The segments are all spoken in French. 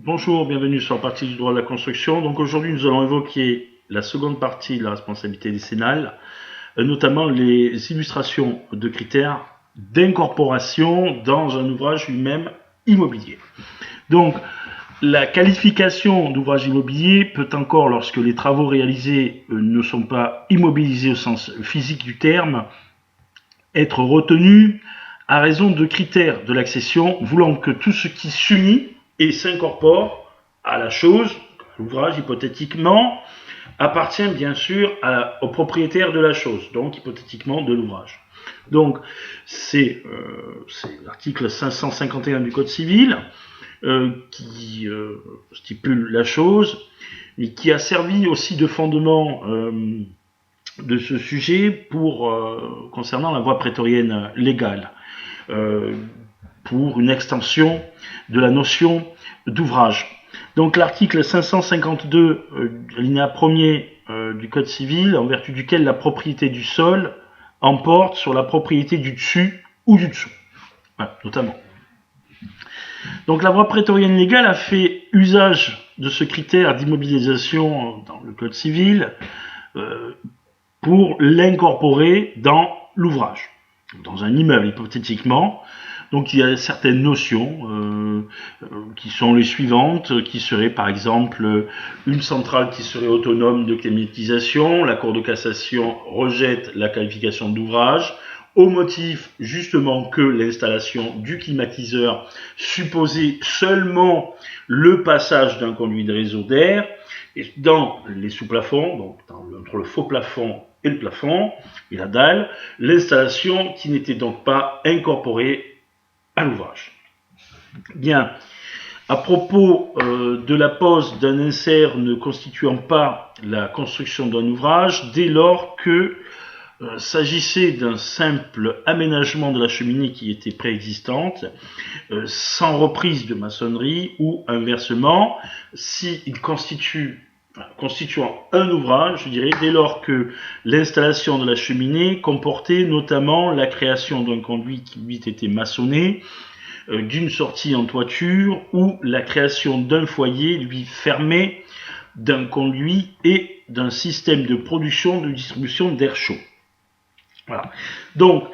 Bonjour, bienvenue sur la partie du droit de la construction. Donc aujourd'hui, nous allons évoquer la seconde partie de la responsabilité décennale, notamment les illustrations de critères d'incorporation dans un ouvrage lui-même immobilier. Donc, la qualification d'ouvrage immobilier peut encore, lorsque les travaux réalisés ne sont pas immobilisés au sens physique du terme, être retenue à raison de critères de l'accession voulant que tout ce qui s'unit et s'incorpore à la chose, l'ouvrage hypothétiquement, appartient bien sûr au propriétaire de la chose, donc hypothétiquement de l'ouvrage. Donc c'est l'article 551 du Code civil qui stipule la chose, mais qui a servi aussi de fondement de ce sujet concernant la voie prétorienne légale, pour une extension de la notion d'ouvrage. Donc l'article 552, alinéa 1er du Code civil, en vertu duquel la propriété du sol emporte sur la propriété du dessus ou du dessous, notamment. Donc la voie prétorienne légale a fait usage de ce critère d'immobilisation dans le Code civil pour l'incorporer dans l'ouvrage, dans un immeuble hypothétiquement. Donc il y a certaines notions qui sont les suivantes, qui seraient par exemple une centrale qui serait autonome de climatisation. La Cour de cassation rejette la qualification d'ouvrage au motif justement que l'installation du climatiseur supposait seulement le passage d'un conduit de réseau d'air. Et dans les sous-plafonds, donc entre le faux plafond et le plafond, et la dalle, l'installation qui n'était donc pas incorporée à l'ouvrage. Bien, à propos de la pose d'un insert ne constituant pas la construction d'un ouvrage, dès lors que s'agissait d'un simple aménagement de la cheminée qui était préexistante, sans reprise de maçonnerie, ou inversement, s'il constituant un ouvrage, je dirais, dès lors que l'installation de la cheminée comportait notamment la création d'un conduit qui lui était maçonné, d'une sortie en toiture, ou la création d'un foyer lui fermé d'un conduit et d'un système de production de distribution d'air chaud. Voilà. Donc,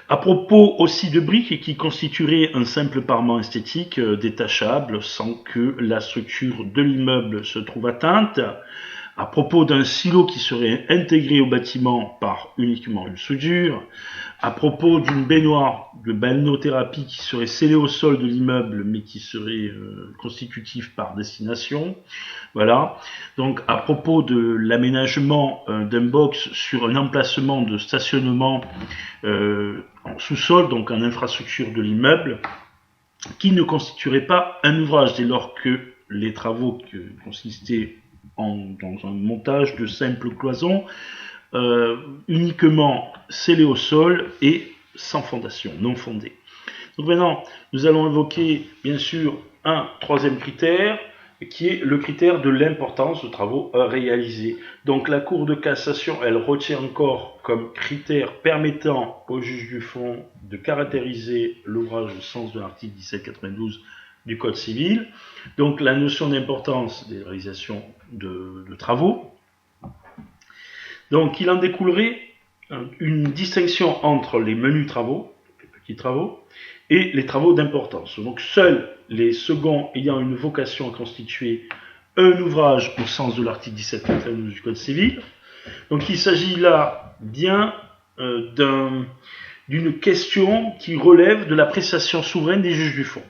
à propos aussi de briques qui constitueraient un simple parement esthétique détachable sans que la structure de l'immeuble se trouve atteinte, à propos d'un silo qui serait intégré au bâtiment par uniquement une soudure, à propos d'une baignoire de balnéothérapie qui serait scellée au sol de l'immeuble mais qui serait constitutive par destination. Voilà. Donc à propos de l'aménagement d'un box sur un emplacement de stationnement en sous-sol, donc en infrastructure de l'immeuble, qui ne constituerait pas un ouvrage dès lors que les travaux consistaient dans un montage de simples cloisons uniquement scellées au sol et sans fondation, non fondées. Donc maintenant, nous allons évoquer bien sûr un troisième critère, qui est le critère de l'importance de travaux réalisés. Donc la Cour de cassation, elle retient encore comme critère permettant au juge du fond de caractériser l'ouvrage au sens de l'article 1792 du Code civil, donc la notion d'importance des réalisations de travaux. Donc il en découlerait une distinction entre les menus travaux, les petits travaux, et les travaux d'importance. Donc seuls les seconds ayant une vocation à constituer un ouvrage au sens de l'article 1792 du Code civil. Donc il s'agit là bien d'une question qui relève de l'appréciation souveraine des juges du fond.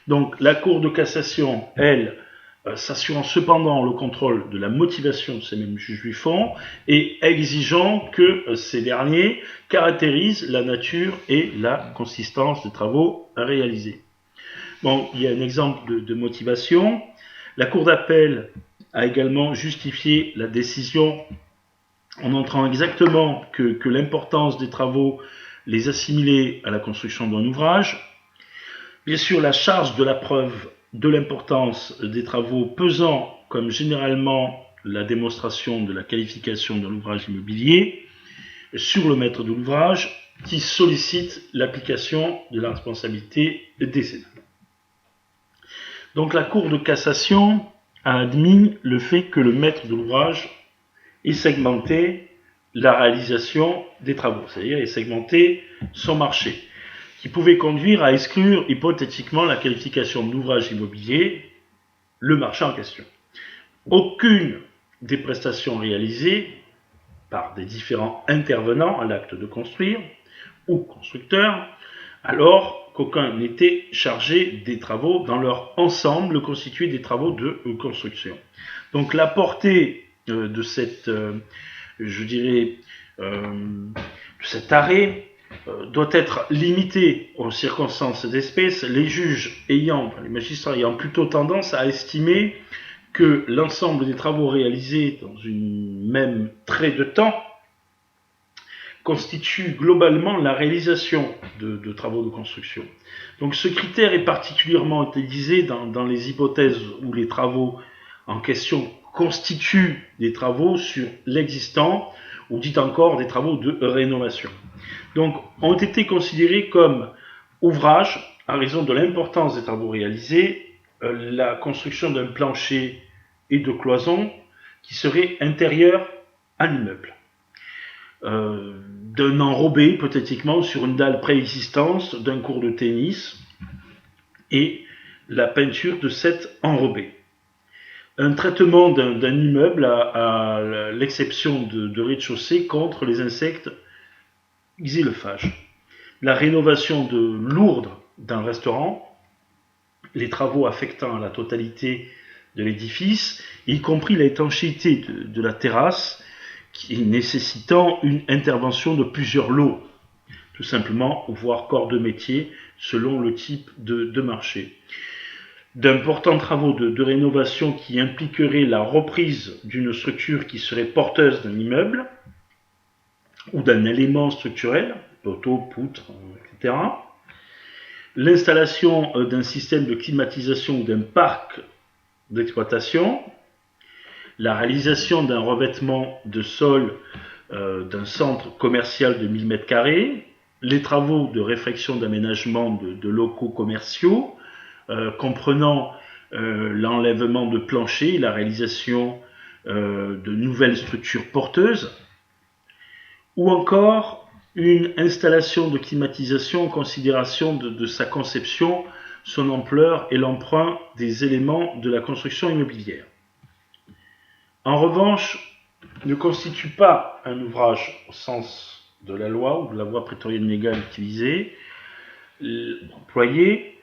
Donc la Cour de cassation, elle, s'assurant cependant le contrôle de la motivation de ces mêmes juges du fond et exigeant que ces derniers caractérisent la nature et la consistance des travaux à réaliser. Bon, il y a un exemple de motivation. La Cour d'appel a également justifié la décision en montrant exactement que l'importance des travaux les assimilait à la construction d'un ouvrage. Bien sûr, la charge de la preuve de l'importance des travaux pesant comme généralement la démonstration de la qualification de l'ouvrage immobilier sur le maître de l'ouvrage qui sollicite l'application de la responsabilité décennale. Donc la Cour de cassation a admis le fait que le maître de l'ouvrage ait segmenté la réalisation des travaux, c'est-à-dire ait segmenté son marché, qui pouvait conduire à exclure hypothétiquement la qualification d'ouvrage immobilier, le marché en question. Aucune des prestations réalisées par des différents intervenants à l'acte de construire ou constructeurs, alors qu'aucun n'était chargé des travaux dans leur ensemble constitué des travaux de construction. Donc la portée de cette, je dirais, de cet arrêt doit être limitée aux circonstances d'espèce, les magistrats ayant plutôt tendance à estimer que l'ensemble des travaux réalisés dans une même trait de temps constitue globalement la réalisation de travaux de construction. Donc ce critère est particulièrement utilisé dans les hypothèses où les travaux en question constituent des travaux sur l'existant, ou dit encore des travaux de rénovation. Donc ont été considérés comme ouvrages, à raison de l'importance des travaux réalisés, la construction d'un plancher et de cloisons qui seraient intérieures à l'immeuble. D'un enrobé hypothétiquement sur une dalle préexistante d'un court de tennis et la peinture de cet enrobé. Un traitement d'un immeuble à l'exception de rez-de-chaussée contre les insectes xylophages. La rénovation de lourde d'un restaurant, les travaux affectant la totalité de l'édifice, y compris l'étanchéité de la terrasse, qui nécessitant une intervention de plusieurs lots, tout simplement, voire corps de métier, selon le type de marché. D'importants travaux de rénovation qui impliqueraient la reprise d'une structure qui serait porteuse d'un immeuble, ou d'un élément structurel, poteau, poutre, etc. L'installation d'un système de climatisation ou d'un parc d'exploitation, la réalisation d'un revêtement de sol d'un centre commercial de 1000 m², les travaux de réfection d'aménagement de locaux commerciaux, comprenant l'enlèvement de planchers, la réalisation de nouvelles structures porteuses, ou encore une installation de climatisation en considération de sa conception, son ampleur et l'emprunt des éléments de la construction immobilière. En revanche, ne constitue pas un ouvrage au sens de la loi ou de la voie prétorienne légale utilisée, employé,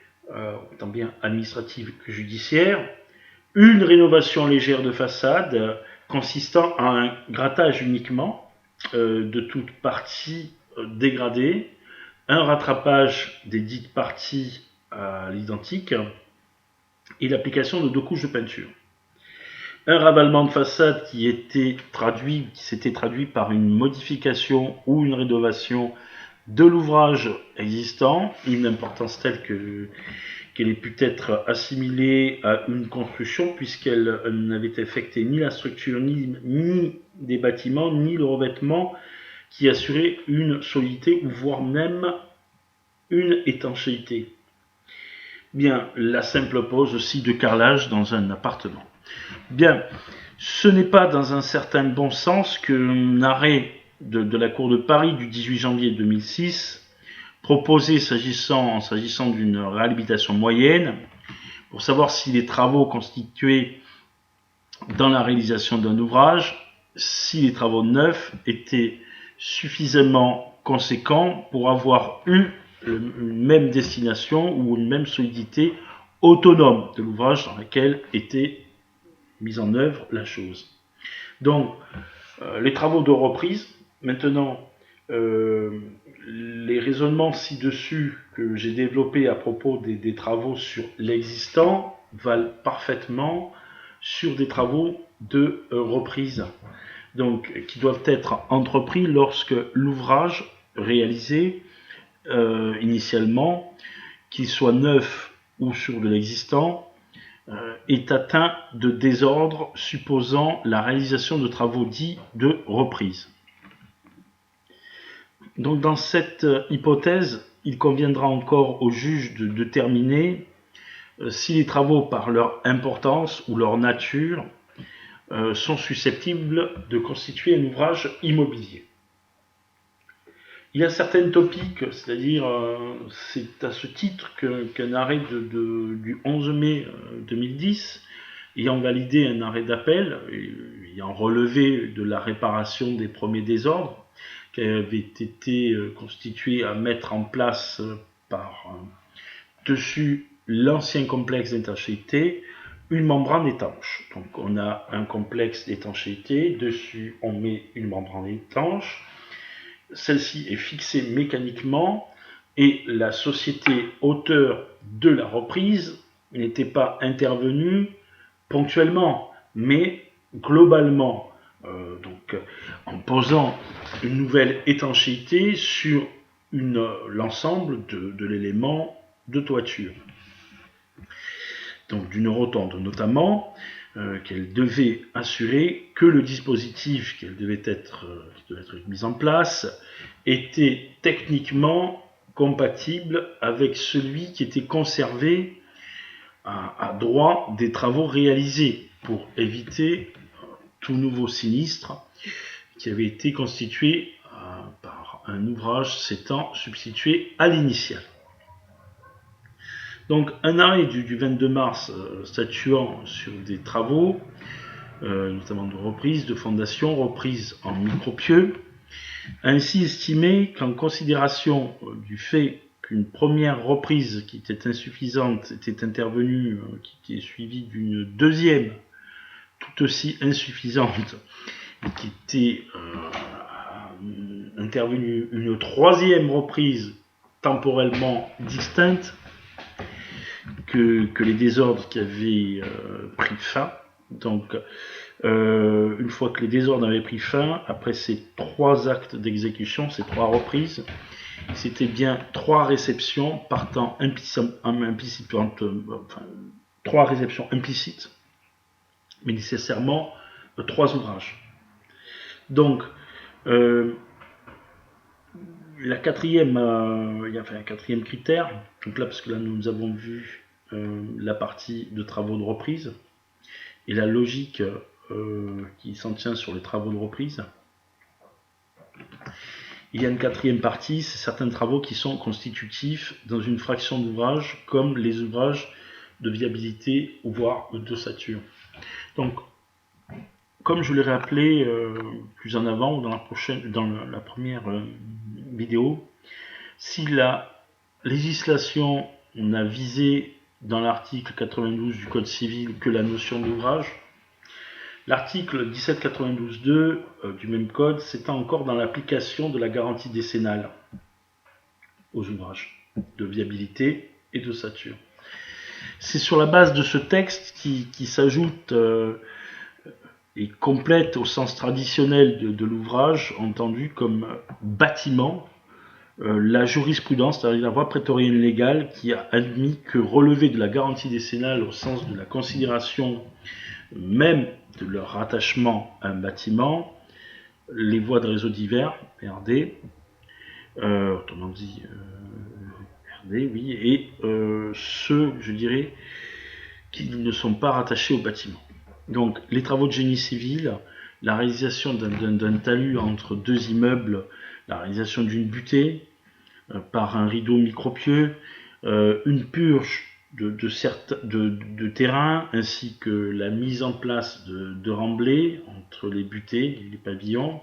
tant bien administrative que judiciaire, une rénovation légère de façade consistant à un grattage uniquement de toute partie dégradée, un rattrapage des dites parties à l'identique et l'application de 2 couches de peinture. Un ravalement de façade qui s'était traduit par une modification ou une rénovation de l'ouvrage existant, une importance telle qu'elle ait pu être assimilée à une construction puisqu'elle n'avait affecté ni la structure, ni des bâtiments, ni le revêtement qui assurait une solidité ou voire même une étanchéité. Bien, la simple pose aussi de carrelage dans un appartement. Bien, ce n'est pas dans un certain bon sens qu'un arrêt de la Cour de Paris du 18 janvier 2006 proposé s'agissant d'une réhabilitation moyenne pour savoir si les travaux constitués dans la réalisation d'un ouvrage, si les travaux neufs étaient suffisamment conséquents pour avoir eu une même destination ou une même solidité autonome de l'ouvrage dans lequel était mise en œuvre la chose. Donc, les travaux de reprise, maintenant, les raisonnements ci-dessus que j'ai développés à propos des travaux sur l'existant valent parfaitement sur des travaux de reprise, donc qui doivent être entrepris lorsque l'ouvrage réalisé initialement, qu'il soit neuf ou sur de l'existant, est atteint de désordre supposant la réalisation de travaux dits de reprise. Donc dans cette hypothèse, il conviendra encore au juge de déterminer si les travaux, par leur importance ou leur nature, sont susceptibles de constituer un ouvrage immobilier. Il y a certaines topiques, c'est-à-dire c'est à ce titre qu'un arrêt du 11 mai 2010, ayant validé un arrêt d'appel, ayant relevé de la réparation des premiers désordres, qui avait été constitué à mettre en place par dessus l'ancien complexe d'étanchéité, une membrane étanche. Donc on a un complexe d'étanchéité, dessus on met une membrane étanche, celle-ci est fixée mécaniquement et la société auteur de la reprise n'était pas intervenue ponctuellement, mais globalement, donc en posant une nouvelle étanchéité sur l'ensemble de l'élément de toiture. Donc d'une rotonde notamment, qu'elle devait assurer que le dispositif qui devait être mis en place était techniquement compatible avec celui qui était conservé à droit des travaux réalisés pour éviter tout nouveau sinistre qui avait été constitué par un ouvrage s'étant substitué à l'initial. Donc un arrêt du 22 mars statuant sur des travaux, notamment de reprise, de fondation, reprise en micropieux, a ainsi estimé qu'en considération du fait qu'une première reprise qui était insuffisante était intervenue, qui était suivie d'une deuxième tout aussi insuffisante, et qui était intervenue une troisième reprise temporellement distincte, que les désordres qui avaient pris fin. Donc, une fois que les désordres avaient pris fin, après ces 3 actes d'exécution, ces 3 reprises, c'était bien 3 réceptions partant implicitement, 3 réceptions implicites, mais nécessairement 3 ouvrages. Donc, la quatrième, il y a un quatrième critère, donc là, parce que là nous avons vu la partie de travaux de reprise et la logique qui s'en tient sur les travaux de reprise. Il y a une quatrième partie, c'est certains travaux qui sont constitutifs dans une fraction d'ouvrage, comme les ouvrages de viabilité ou voire d'ossature. Donc, comme je l'ai rappelé plus en avant ou dans la première vidéo, si la législation n'a visé dans l'article 92 du Code civil que la notion d'ouvrage, l'article 1792.2 du même code s'étend encore dans l'application de la garantie décennale aux ouvrages de viabilité et d'ossature. C'est sur la base de ce texte qui s'ajoute et complète au sens traditionnel de l'ouvrage, entendu comme bâtiment, la jurisprudence, c'est-à-dire la voie prétorienne légale, qui a admis que relever de la garantie décennale au sens de la considération même de leur rattachement à un bâtiment, les voies de réseau divers, RD, autrement dit RD, oui, et ceux, je dirais, qui ne sont pas rattachés au bâtiment. Donc, les travaux de génie civil, la réalisation d'un talus entre 2 immeubles, la réalisation d'une butée par un rideau micropieux, une purge de terrain, ainsi que la mise en place de remblais entre les butées et les pavillons,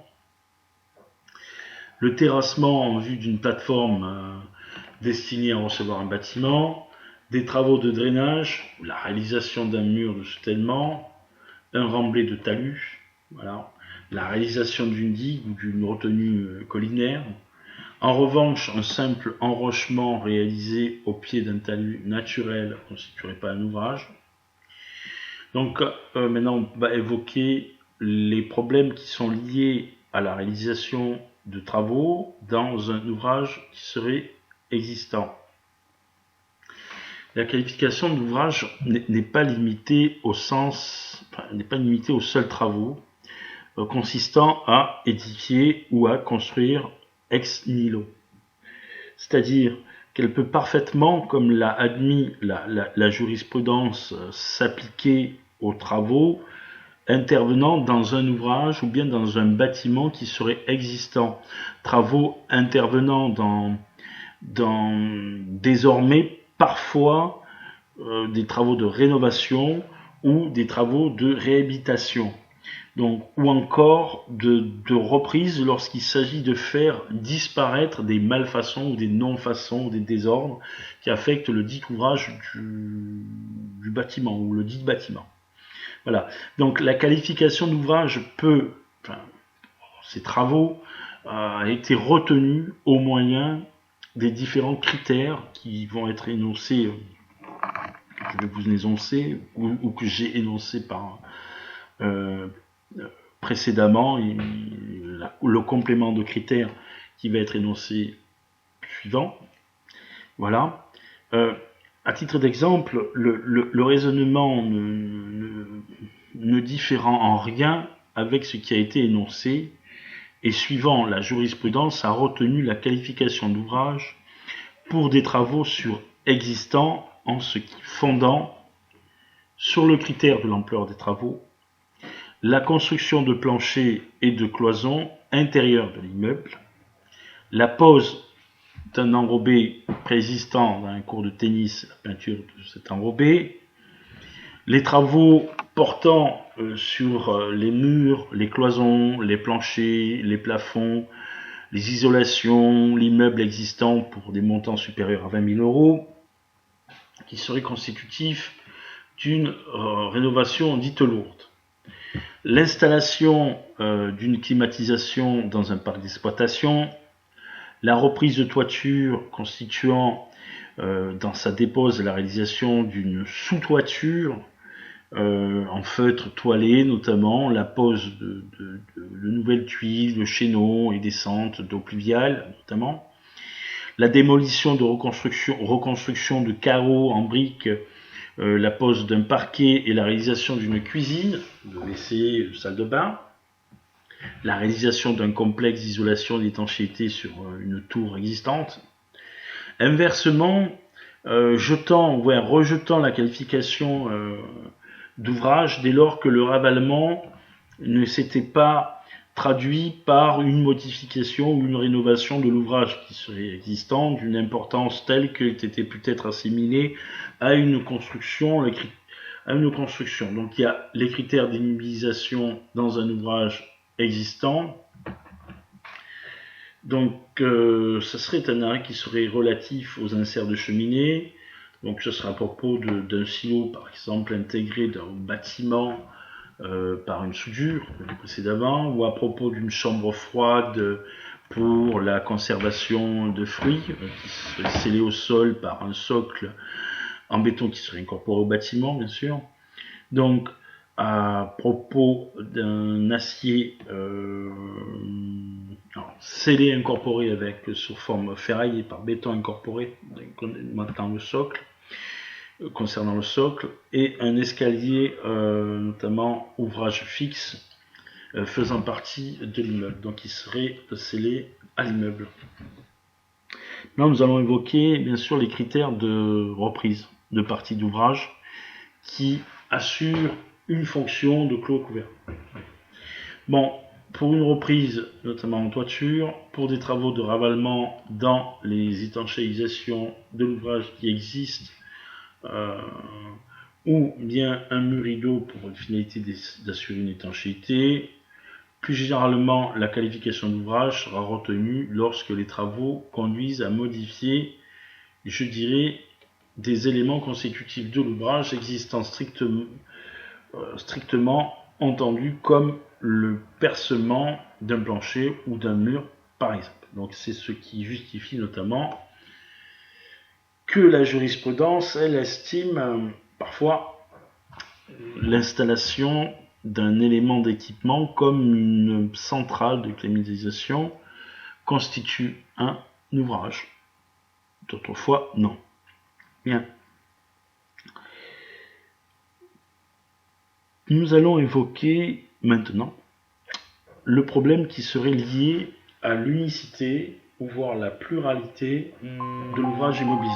le terrassement en vue d'une plateforme destinée à recevoir un bâtiment, des travaux de drainage, la réalisation d'un mur de soutènement, un remblai de talus, voilà, la réalisation d'une digue ou d'une retenue collinaire. En revanche, un simple enrochement réalisé au pied d'un talus naturel ne constituerait pas un ouvrage. Donc maintenant, on va évoquer les problèmes qui sont liés à la réalisation de travaux dans un ouvrage qui serait existant. La qualification d'ouvrage n'est pas limitée aux seuls travaux consistant à édifier ou à construire ex nihilo. C'est-à-dire qu'elle peut parfaitement, comme l'a admis la jurisprudence, s'appliquer aux travaux intervenant dans un ouvrage ou bien dans un bâtiment qui serait existant. Travaux intervenant dans désormais parfois des travaux de rénovation ou des travaux de réhabilitation. Donc, ou encore de reprise lorsqu'il s'agit de faire disparaître des malfaçons ou des non-façons ou des désordres qui affectent le dit ouvrage du bâtiment ou le dit bâtiment. Voilà. Donc la qualification d'ouvrage peut, enfin, ces travaux a été retenue au moyen des différents critères qui vont être énoncés, que je vais vous énoncer ou que j'ai énoncé par précédemment, le complément de critères qui va être énoncé suivant. Voilà. À titre d'exemple, le raisonnement ne différant en rien avec ce qui a été énoncé et suivant la jurisprudence a retenu la qualification d'ouvrage pour des travaux sur existants en ce qui fondant sur le critère de l'ampleur des travaux, la construction de planchers et de cloisons intérieures de l'immeuble, la pose d'un enrobé préexistant dans un court de tennis, la peinture de cet enrobé, les travaux portant sur les murs, les cloisons, les planchers, les plafonds, les isolations, l'immeuble existant pour des montants supérieurs à 20 000 euros, qui seraient constitutifs d'une rénovation dite lourde. L'installation d'une climatisation dans un parc d'exploitation, la reprise de toiture constituant dans sa dépose la réalisation d'une sous-toiture en feutre toilé notamment, la pose de nouvelles tuiles, de chaînons et descentes d'eau pluviale notamment, la démolition de reconstruction de carreaux en briques, la pose d'un parquet et la réalisation d'une cuisine, de WC, de salle de bain, la réalisation d'un complexe d'isolation et d'étanchéité sur une tour existante. Inversement, rejetant la qualification d'ouvrage dès lors que le ravalement ne s'était pas traduit par une modification ou une rénovation de l'ouvrage qui serait existant d'une importance telle qu'il était peut-être assimilé à une construction. Donc il y a les critères d'immobilisation dans un ouvrage existant. Donc ce serait un arrêt qui serait relatif aux inserts de cheminée. Donc ce sera à propos d'un silo par exemple intégré dans un bâtiment par une soudure précédemment, ou à propos d'une chambre froide pour la conservation de fruits qui serait scellée au sol par un socle en béton qui serait incorporé au bâtiment bien sûr. Donc à propos d'un acier scellé incorporé avec sous forme ferraille et par béton incorporé dans le socle, concernant le socle, et un escalier notamment ouvrage fixe faisant partie de l'immeuble, donc il serait scellé à l'immeuble. Là nous allons évoquer bien sûr les critères de reprise de partie d'ouvrage qui assurent une fonction de clos couvert. Bon, pour une reprise, notamment en toiture, pour des travaux de ravalement dans les étanchéisations de l'ouvrage qui existent, ou bien un mur rideau pour une finalité d'assurer une étanchéité. Plus généralement, la qualification d'ouvrage sera retenue lorsque les travaux conduisent à modifier, je dirais, des éléments constitutifs de l'ouvrage existant strictement entendu comme le percement d'un plancher ou d'un mur par exemple. Donc c'est ce qui justifie notamment que la jurisprudence, elle estime parfois l'installation d'un élément d'équipement comme une centrale de climatisation constitue un ouvrage. D'autres fois, non. Bien. Nous allons évoquer maintenant le problème qui serait lié à l'unicité ou voir la pluralité de l'ouvrage immobilier.